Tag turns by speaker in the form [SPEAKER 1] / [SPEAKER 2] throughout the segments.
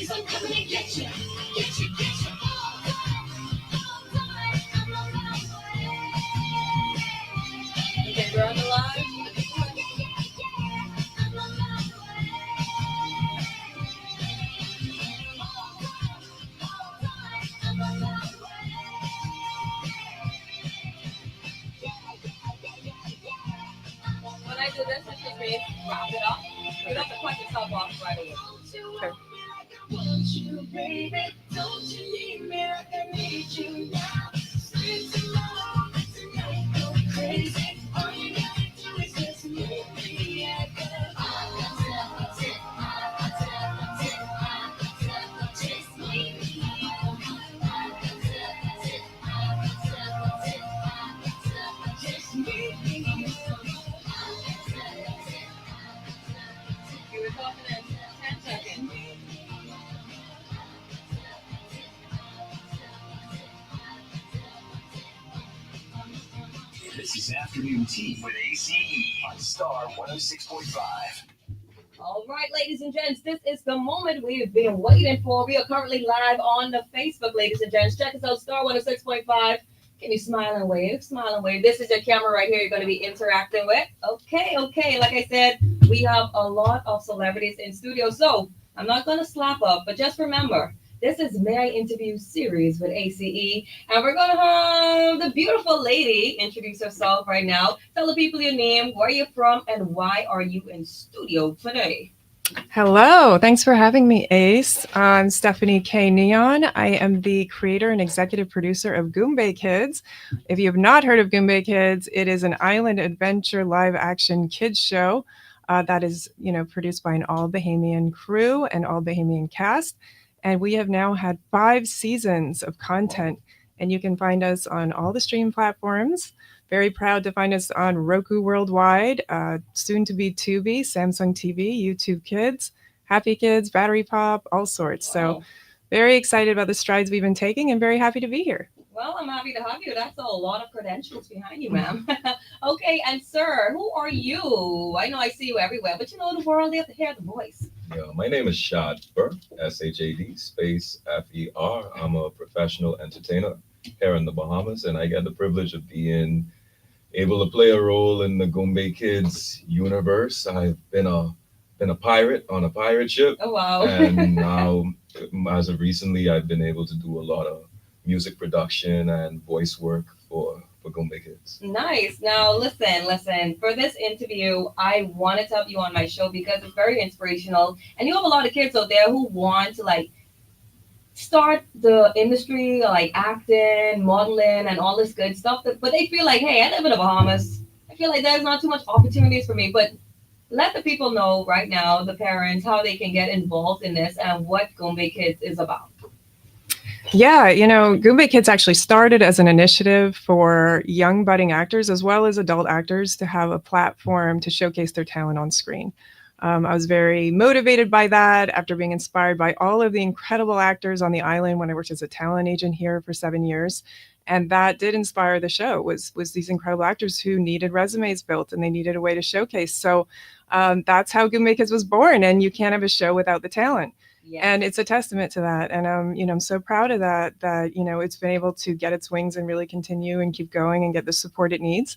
[SPEAKER 1] I'm coming to get you. Get you, get you. All night, I'm on my way. Okay, we're on the line. I'm on my way. All night, I'm on my way. When I do this, it's just me wrap it up. You don't have to cut yourself off right away.
[SPEAKER 2] Okay.
[SPEAKER 1] Want you, baby. Don't you need me like I need you now? Sleep tomorrow, tonight go crazy. All you gotta do is just move me. I got just meet me. Just meet me. You were talking in 10 seconds.
[SPEAKER 3] This is Afternoon Tea with ACE on Star 106.5.
[SPEAKER 1] All right, ladies and gents, this is the moment we've been waiting for. We are currently live on the Facebook, ladies and gents. Check us out, Star 106.5. Can you smile and wave? Smile and wave. This is your camera right here you're going to be interacting with. Okay. Like I said, we have a lot of celebrities in studio. So I'm not going to slap up, but just remember, this is May I Interview series with ACE. And we're going to have the beautiful lady introduce herself right now. Tell the people your name, where you're from, and why are you in studio today?
[SPEAKER 2] Hello, thanks for having me, Ace. I'm Stephanie K. Neon. I am the creator and executive producer of Goombay Kids. If you have not heard of Goombay Kids, it is an island adventure live action kids show that is, produced by an all Bahamian crew and all Bahamian cast. And we have now had 5 seasons of content, and you can find us on all the stream platforms. Very proud to find us on Roku Worldwide, soon to be Tubi, Samsung TV, YouTube Kids, Happy Kids, Battery Pop, all sorts. So very excited about the strides we've been taking and very happy to be here.
[SPEAKER 1] Well, I'm happy to have you. That's a lot of credentials behind you, ma'am. Okay, and sir, who are you? I know I see you everywhere, but the world, they have to hear the voice.
[SPEAKER 4] Yeah, my name is Shad Fer, SHAD space FER. I'm a professional entertainer here in the Bahamas, and I get the privilege of being able to play a role in the Goombay Kids universe. I've been a pirate on a pirate ship.
[SPEAKER 1] Oh, wow.
[SPEAKER 4] And now, as of recently, I've been able to do a lot of music production and voice work for Goombay Kids.
[SPEAKER 1] Nice. Now, listen. For this interview, I wanted to have you on my show because it's very inspirational. And you have a lot of kids out there who want to, start the industry, like acting, modeling, and all this good stuff. But they feel like, hey, I live in the Bahamas. I feel like there's not too much opportunities for me. But let the people know right now, the parents, how they can get involved in this and what Goombay Kids is about.
[SPEAKER 2] Yeah, Goombay Kids actually started as an initiative for young budding actors as well as adult actors to have a platform to showcase their talent on screen. I was very motivated by that after being inspired by all of the incredible actors on the island when I worked as a talent agent here for 7 years. And that did inspire the show, was these incredible actors who needed resumes built and they needed a way to showcase. So that's how Goombay Kids was born. And you can't have a show without the talent. Yes. And it's a testament to that. And, I'm so proud of that, it's been able to get its wings and really continue and keep going and get the support it needs.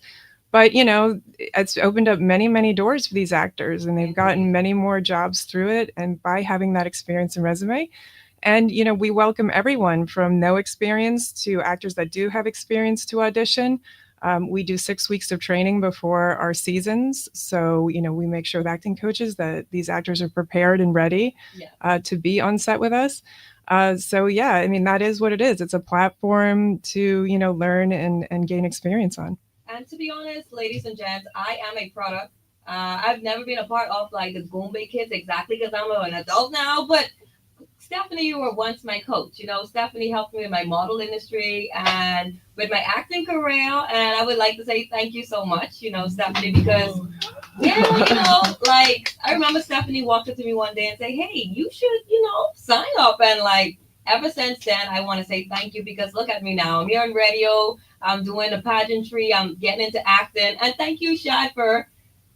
[SPEAKER 2] But, it's opened up many, many doors for these actors, and they've gotten many more jobs through it. And by having that experience and resume, and, we welcome everyone from no experience to actors that do have experience to audition. We do 6 weeks of training before our seasons. So, we make sure with acting coaches that these actors are prepared and ready to be on set with us. That is what it is. It's a platform to, learn and gain experience on.
[SPEAKER 1] And to be honest, ladies and gents, I am a product. I've never been a part of the Goombay Kids exactly because I'm an adult now. But Stephanie, you were once my coach. Stephanie helped me in my model industry and with my acting career. And I would like to say thank you so much, Stephanie, because I remember Stephanie walked up to me one day and say, hey, you should, sign up. And ever since then, I want to say thank you because look at me now. I'm here on radio. I'm doing the pageantry. I'm getting into acting. And thank you, Shad, for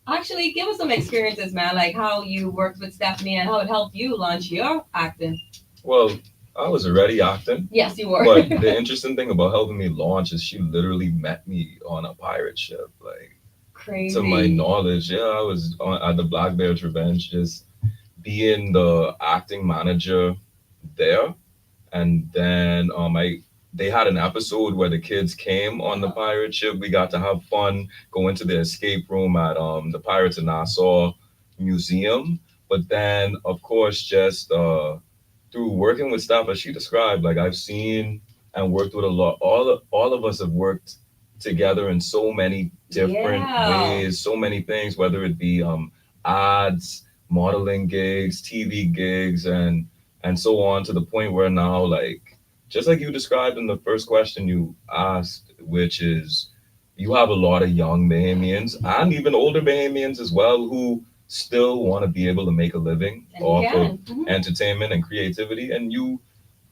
[SPEAKER 1] actually give us some experiences, man, like how you worked with Stephanie and how it helped you launch your acting.
[SPEAKER 4] Well, I was already acting.
[SPEAKER 1] Yes, you were.
[SPEAKER 4] But the interesting thing about helping me launch is she literally met me on a pirate ship. Like,
[SPEAKER 1] Crazy.
[SPEAKER 4] to my knowledge, yeah, I was at the Black Bear's Revenge, just being the acting manager there. And then I they had an episode where the kids came on the pirate ship. We got to have fun, go into the escape room at the Pirates of Nassau Museum. But then, of course, just through working with staff, as she described, like I've seen and worked with a lot. All of us have worked together in so many different
[SPEAKER 1] Yeah.
[SPEAKER 4] ways, so many things, whether it be ads, modeling gigs, TV gigs, and so on, to the point where now, like, just like you described in the first question you asked, which is you have a lot of young Bahamians and even older Bahamians as well who still want to be able to make a living
[SPEAKER 1] And you
[SPEAKER 4] off
[SPEAKER 1] can.
[SPEAKER 4] of entertainment and creativity. And you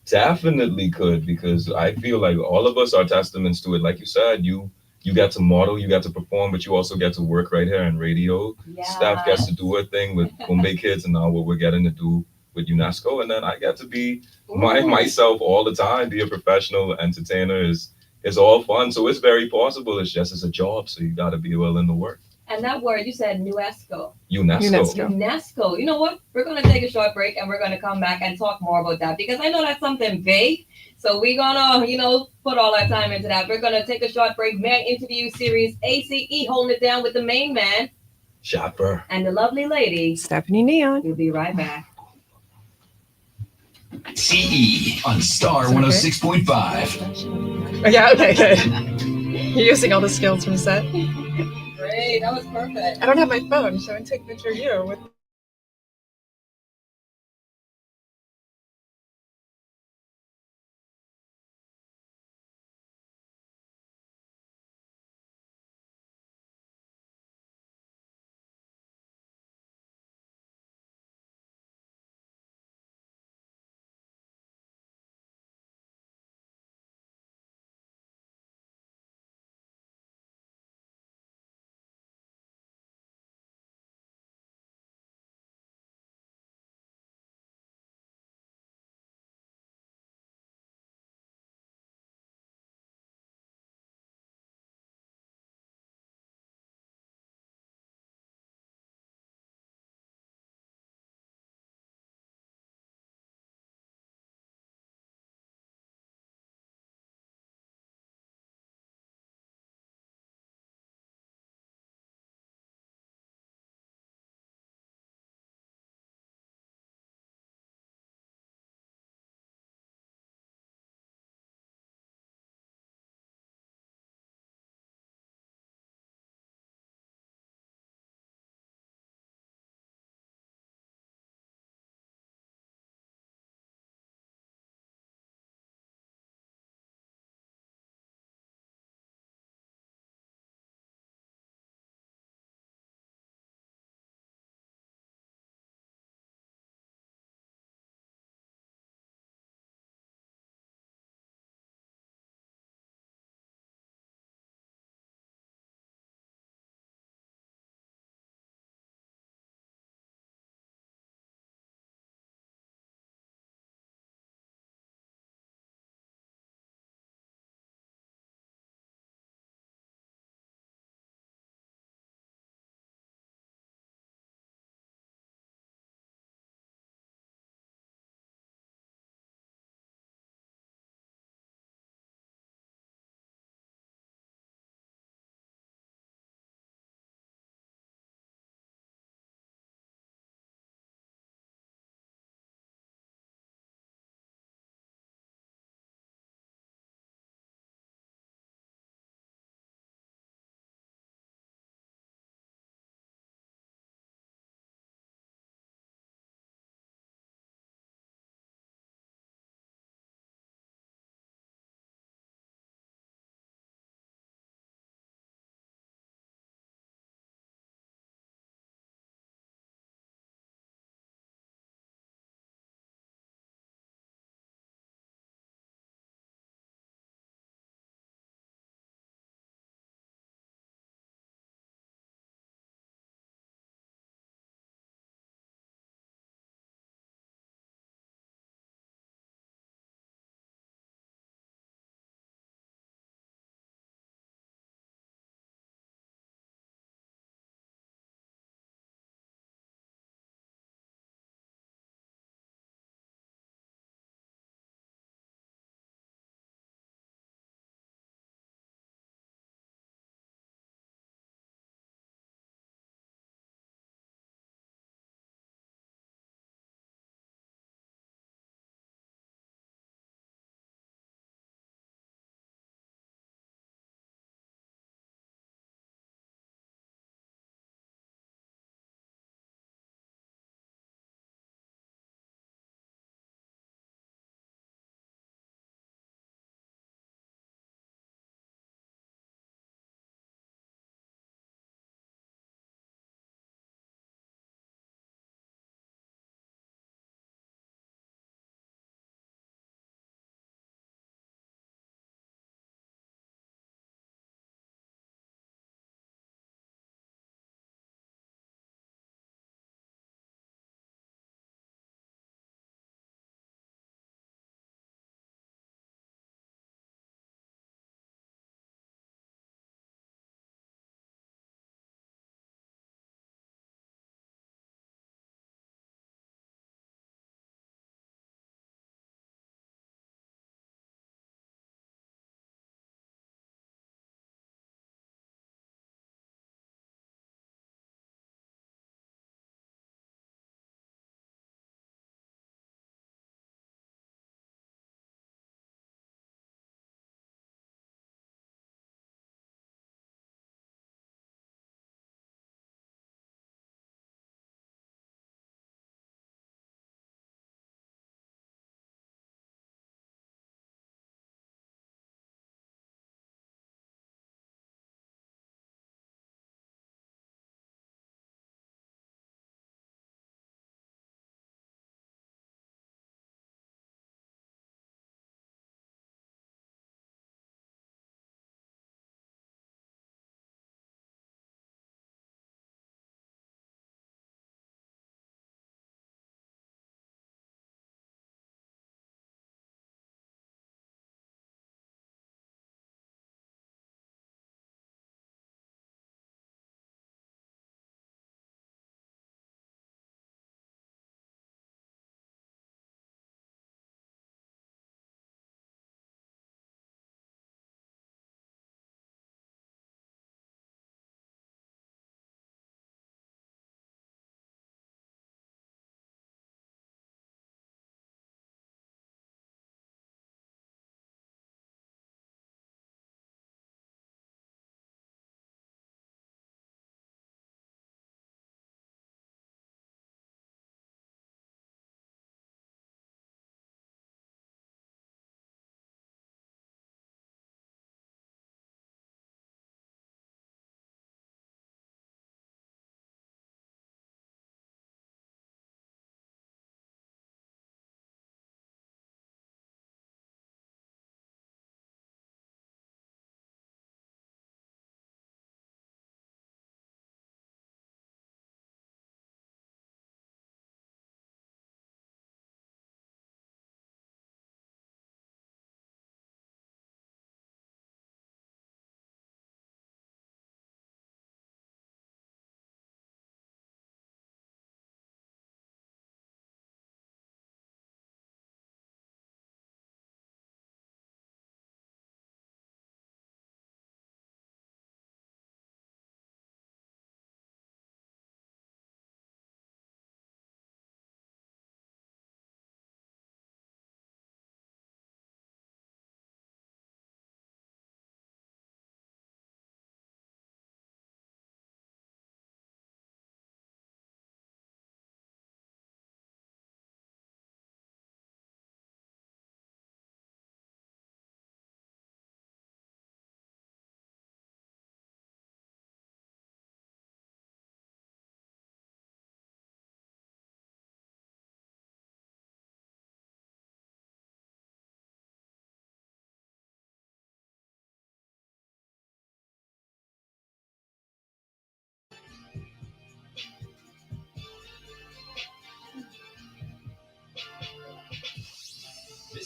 [SPEAKER 4] definitely could, because I feel like all of us are testaments to it. Like you said, you get to model, you get to perform, but you also get to work right here in radio.
[SPEAKER 1] Yeah.
[SPEAKER 4] Staff gets to do a thing with Gombe Kids, and now what we're getting to do with UNESCO. And then I get to be myself all the time. Be a professional entertainer is all fun. So it's very possible. It's just as a job. So you got to be willing to work.
[SPEAKER 1] And that word you said, UNESCO.
[SPEAKER 4] UNESCO.
[SPEAKER 1] UNESCO. You know what? We're going to take a short break and we're going to come back and talk more about that because I know that's something vague. So we're going to, put all our time into that. We're going to take a short break. Man Interview Series ACE, holding it down with the main man.
[SPEAKER 4] Shopper.
[SPEAKER 1] And the lovely lady.
[SPEAKER 2] Stephanie Neon.
[SPEAKER 1] We'll be right back.
[SPEAKER 3] CE on Star
[SPEAKER 2] Okay.
[SPEAKER 3] 106.5.
[SPEAKER 2] Yeah, okay, good. You're using all the skills from set.
[SPEAKER 1] Great. That was perfect.
[SPEAKER 2] I don't have my phone, so I can take a picture of you with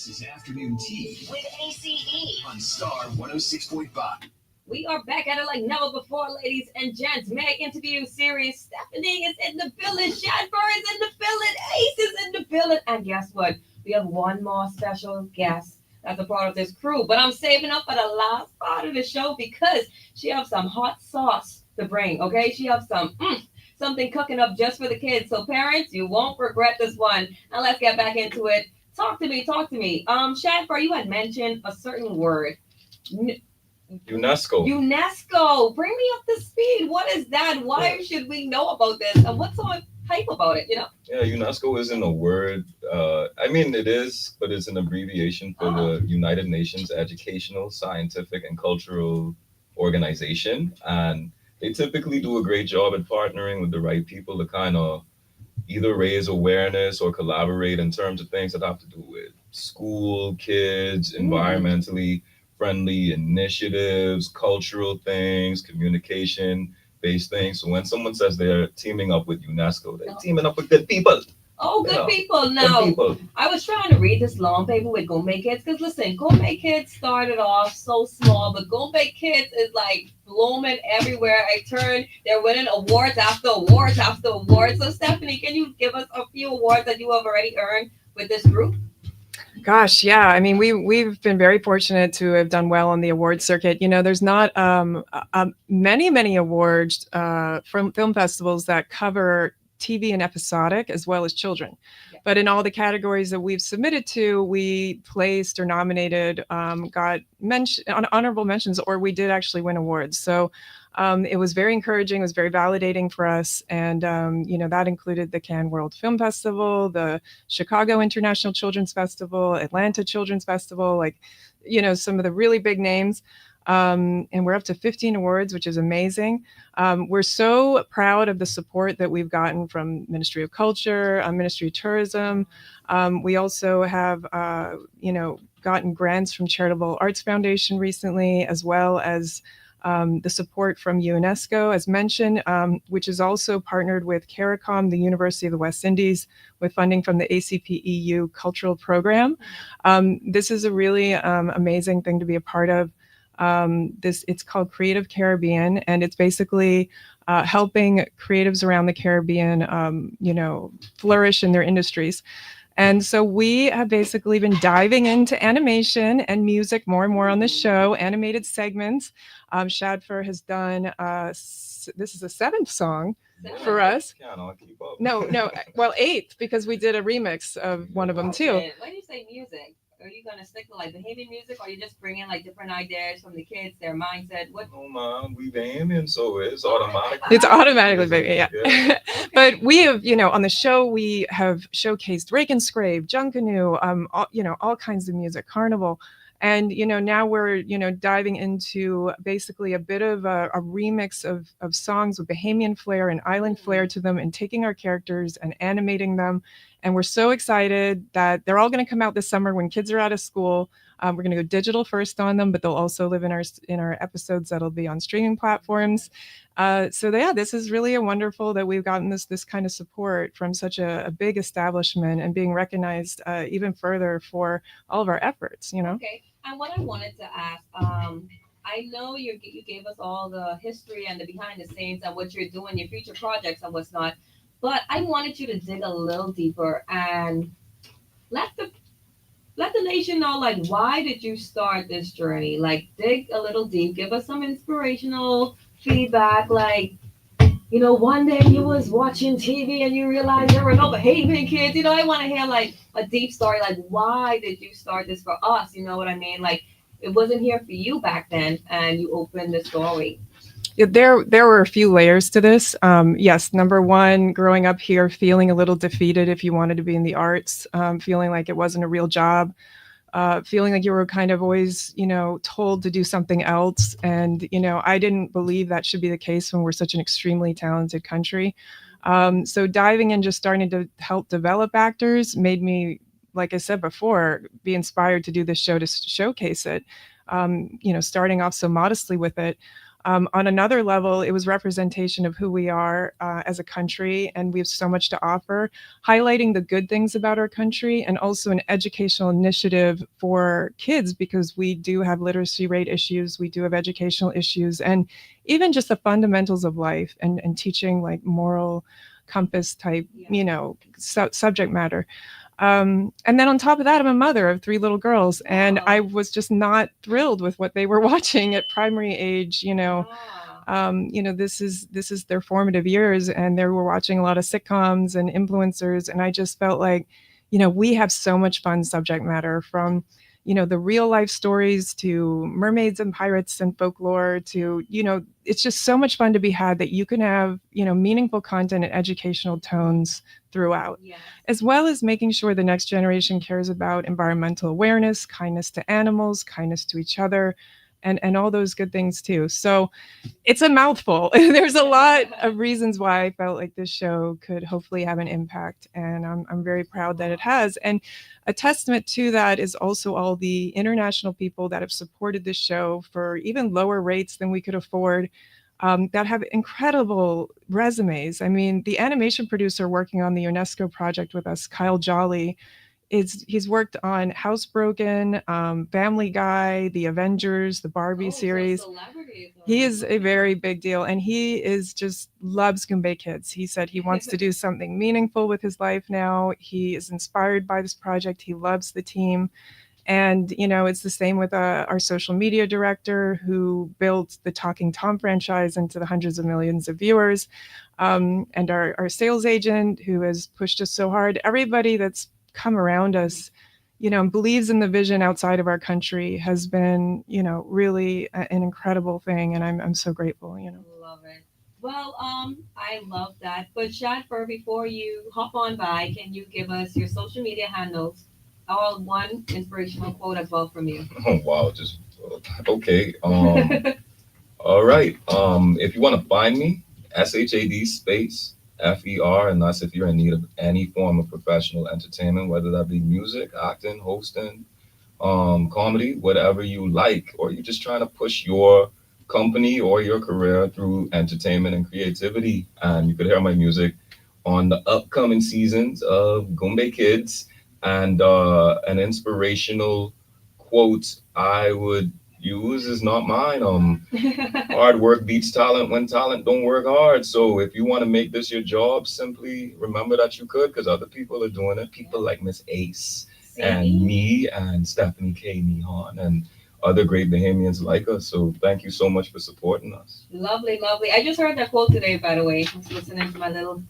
[SPEAKER 3] This is Afternoon Tea
[SPEAKER 1] with ACE.
[SPEAKER 3] on Star 106.5.
[SPEAKER 1] We are back at it like never before, ladies and gents. May I interview Serious? Stephanie is in the building. Shadber is in the building. Ace is in the building. And guess what? We have one more special guest that's a part of this crew. But I'm saving up for the last part of the show because she has some hot sauce to bring, okay? She has something cooking up just for the kids. So parents, you won't regret this one. Now let's get back into it. Talk to me. Shadber, you had mentioned a certain word. UNESCO. Bring me up to speed. What is that? Why should we know about this? And what's so hype about it?
[SPEAKER 4] Yeah, UNESCO isn't a word. I mean, it is, but it's an abbreviation for the United Nations Educational, Scientific, and Cultural Organization. And they typically do a great job at partnering with the right people to kind of either raise awareness or collaborate in terms of things that have to do with school, kids, environmentally friendly initiatives, cultural things, communication-based things. So when someone says they're teaming up with UNESCO, they're teaming up with good people.
[SPEAKER 1] Oh, good people. Now, I was trying to read this long paper with Gourmet Kids because listen, Gourmet Kids started off so small, but Gourmet Kids is like blooming everywhere. They're winning awards after awards after awards. So Stephanie, can you give us a few awards that you have already earned with this group?
[SPEAKER 2] Gosh, yeah. I mean, we've been very fortunate to have done well on the award circuit. There's not many awards from film festivals that cover TV and episodic as well as children. Yeah. But in all the categories that we've submitted to, we placed or nominated, got honorable mentions, or we did actually win awards. So it was very encouraging. It was very validating for us. And, that included the Cannes World Film Festival, the Chicago International Children's Festival, Atlanta Children's Festival, some of the really big names. And we're up to 15 awards, which is amazing. We're so proud of the support that we've gotten from Ministry of Culture, Ministry of Tourism. We also have, gotten grants from Charitable Arts Foundation recently, as well as the support from UNESCO, as mentioned, which is also partnered with CARICOM, the University of the West Indies, with funding from the ACP EU Cultural Program. This is a really amazing thing to be a part of. It's called Creative Caribbean, and it's basically helping creatives around the Caribbean, flourish in their industries. And so we have basically been diving into animation and music more and more on the show, animated segments. Shadfer has done, this is the 7th song for us. No, well, 8th, because we did a remix of one of them too.
[SPEAKER 1] When you say music, are you going to stick to like Bahamian music, or you just bring in like different ideas from the kids, their mindset? What?
[SPEAKER 4] Oh man, we Bahamian, so it's automatic.
[SPEAKER 2] It's automatically Bahamian, yeah. But we have, on the show, we have showcased Rake and Scrape, Junkanoo, all kinds of music, Carnival. And, now we're, diving into basically a bit of a remix of songs with Bahamian flair and island flair to them, and taking our characters and animating them. And we're so excited that they're all going to come out this summer when kids are out of school. We're going to go digital first on them, but they'll also live in our episodes that'll be on streaming platforms. This is really wonderful that we've gotten this kind of support from such a big establishment, and being recognized even further for all of our efforts.
[SPEAKER 1] Okay, and what I wanted to ask, I know you gave us all the history and the behind the scenes and what you're doing, your future projects and what's not. But I wanted you to dig a little deeper and let the nation know, like, why did you start this journey? Like, dig a little deep, give us some inspirational feedback. Like, one day you was watching TV and you realized there were no Bahamian kids. I want to hear like a deep story. Like, why did you start this for us? You know what I mean? Like, it wasn't here for you back then, and you opened the story.
[SPEAKER 2] There were a few layers to this. Yes, number one, growing up here, feeling a little defeated if you wanted to be in the arts, feeling like it wasn't a real job, feeling like you were kind of always, told to do something else. And, I didn't believe that should be the case when we're such an extremely talented country. So diving in, just starting to help develop actors made me, like I said before, be inspired to do this show to showcase it, starting off so modestly with it. On another level, it was representation of who we are as a country, and we have so much to offer, highlighting the good things about our country, and also an educational initiative for kids, because we do have literacy rate issues, we do have educational issues, and even just the fundamentals of life, and teaching like moral compass type, subject matter. And then on top of that, I'm a mother of 3 little girls, and I was just not thrilled with what they were watching at primary age. This is their formative years, and they were watching a lot of sitcoms and influencers, and I just felt like, we have so much fun subject matter, from the real life stories to mermaids and pirates and folklore to, it's just so much fun to be had, that you can have, meaningful content and educational tones throughout, as well as making sure the next generation cares about environmental awareness, kindness to animals, kindness to each other, and all those good things too. So it's a mouthful. There's a lot of reasons why I felt like this show could hopefully have an impact, and I'm very proud that it has. And a testament to that is also all the international people that have supported this show for even lower rates than we could afford, that have incredible resumes. I mean, the animation producer working on the UNESCO project with us, Kyle Jolly, he's worked on Housebroken, Family Guy, The Avengers, the Barbie series. He is a very big deal, and he is just loves Goombay Kids. He said he wants to do something meaningful with his life now. He is inspired by this project. He loves the team. And, it's the same with our social media director, who built the Talking Tom franchise into the hundreds of millions of viewers, and our sales agent, who has pushed us so hard. Everybody that's come around us, and believes in the vision outside of our country, has been, really an incredible thing. And I'm so grateful,
[SPEAKER 1] Love it. Well, I love that. But Shadfer, before you hop on by, can you give us your social media handles, or one inspirational quote as well from you?
[SPEAKER 4] Oh wow, just okay. All right. If you want to find me, SHAD space FER, and that's if you're in need of any form of professional entertainment, whether that be music, acting, hosting, comedy, whatever you like, or you're just trying to push your company or your career through entertainment and creativity. And you could hear my music on the upcoming seasons of Goombay Kids. And an inspirational quote I would use is not mine. Hard work beats talent when talent don't work hard. So if you want to make this your job, simply remember that you could, because other people are doing it. People like Miss Ace and me and Stephanie K. Nihon and other great Bahamians like us. So thank you so much for supporting us.
[SPEAKER 1] Lovely, lovely. I just heard that quote today, by the way. I was listening to my little,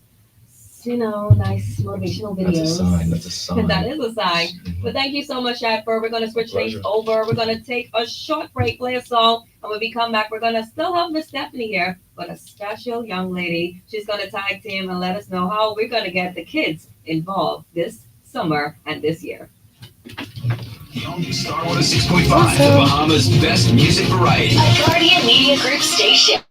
[SPEAKER 1] nice motivational videos.
[SPEAKER 4] That's a sign. That's a sign.
[SPEAKER 1] That is a sign. But thank you so much, Shadfer. We're going to switch things over. We're going to take a short break, play a song, and when we come back, we're going to still have Miss Stephanie here, but a special young lady. She's going to tag team and let us know how we're going to get the kids involved this summer and this year.
[SPEAKER 3] Star 106.5, the Bahamas' best music variety.
[SPEAKER 5] A Guardian Media Group station.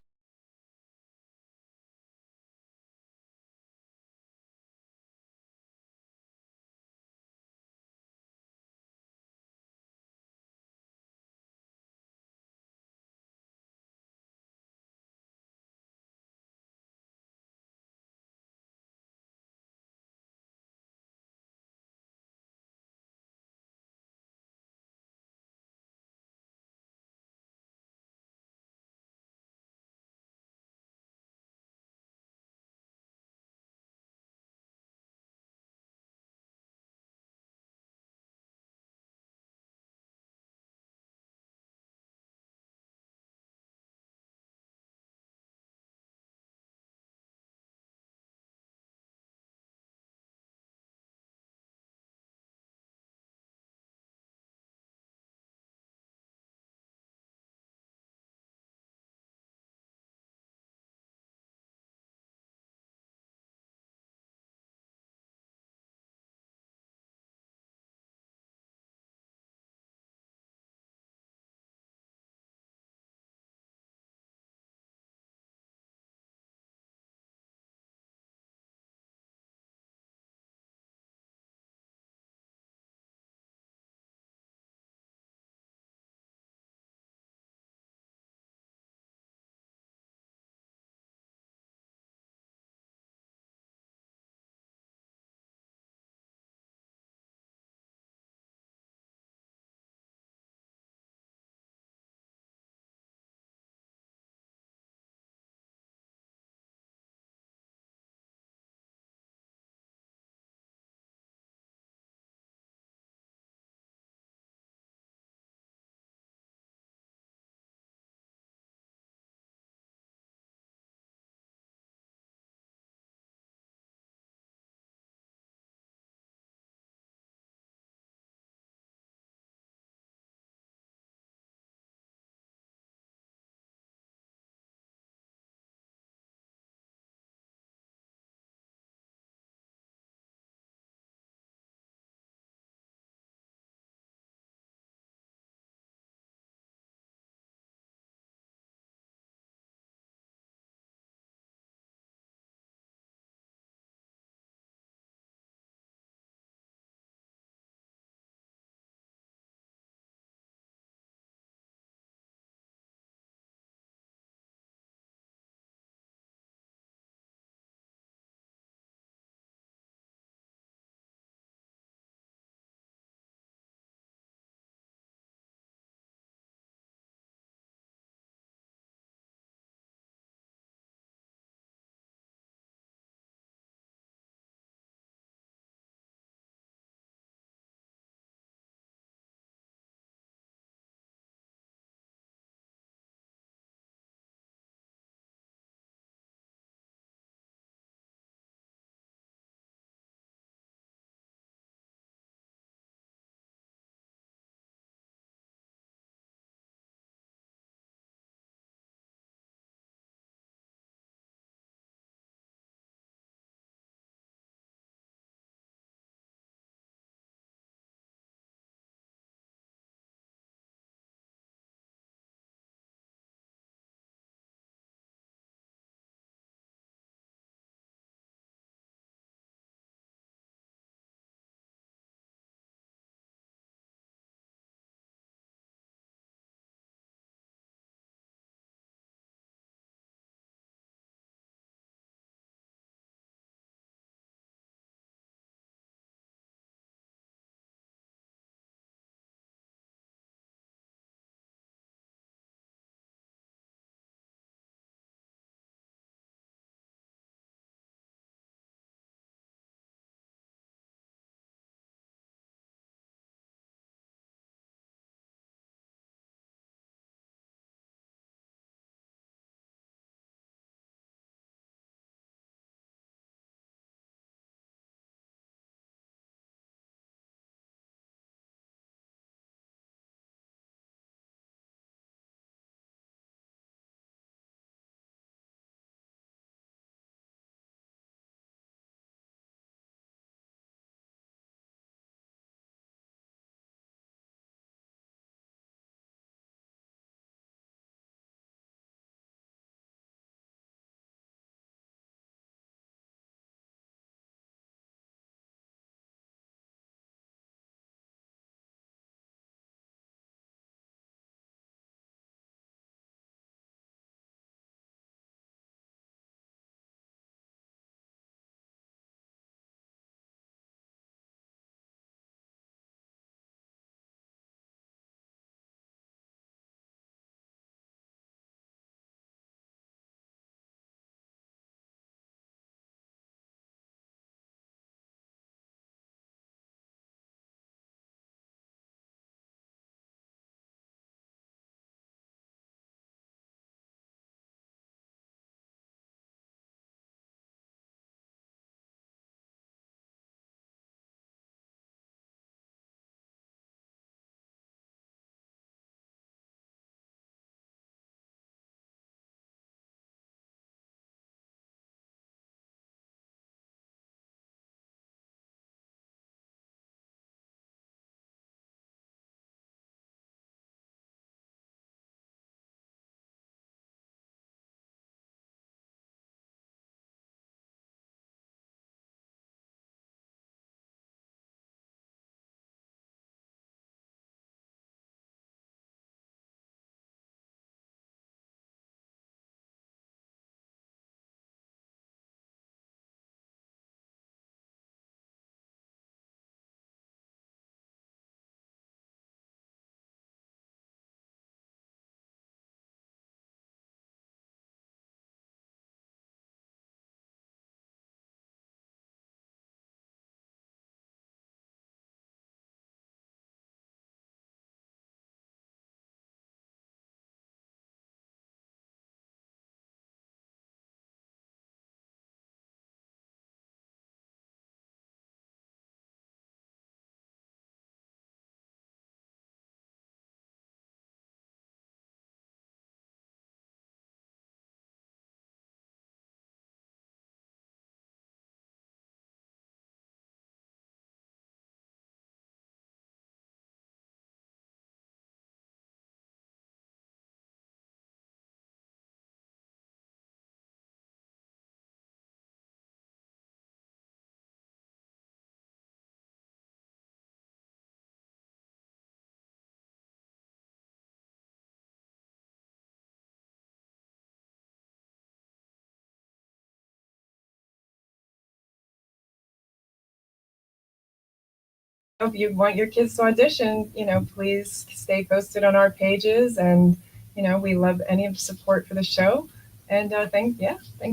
[SPEAKER 2] If you want your kids to audition, please stay posted on our pages, and we love any support for the show. And thank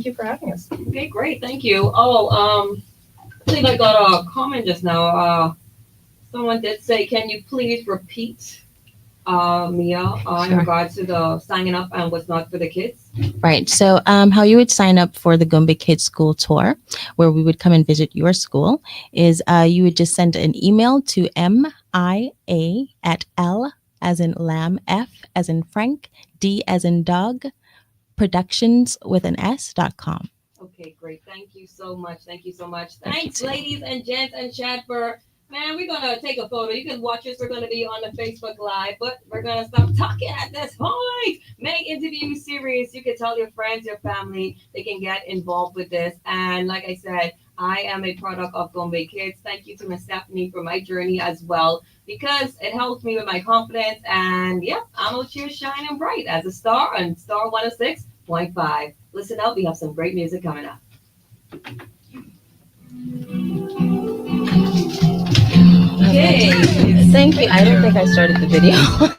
[SPEAKER 2] you for having us.
[SPEAKER 1] Okay, great. Thank you. Oh, I believe I got a comment just now. Someone did say, can you please repeat, Mia, in
[SPEAKER 2] Sure.
[SPEAKER 1] regards to the signing up and what's not for the kids?
[SPEAKER 6] Right. So, how you would sign up for the Gombe Kids School Tour, where we would come and visit your school, is you would just send an email to MIA at L as in lamb, F as in Frank, D as in dog, productions with an S.com.
[SPEAKER 1] Okay, great. Thank you so much. Thank you so much.
[SPEAKER 6] Thank you,
[SPEAKER 1] Thanks,
[SPEAKER 6] too.
[SPEAKER 1] ladies and gents and chat for. Man, we're gonna take a photo. You can watch us. We're gonna be on the Facebook Live, but we're gonna stop talking at this point. Make interview series. You can tell your friends, your family, they can get involved with this. And like I said, I am a product of Gombe Kids. Thank you to Miss Stephanie for my journey as well, because it helps me with my confidence. And yeah, I'm out here shining bright as a star on Star 106.5. Listen up, we have some great music coming up. Okay.
[SPEAKER 6] Thank you. I don't think I started the video.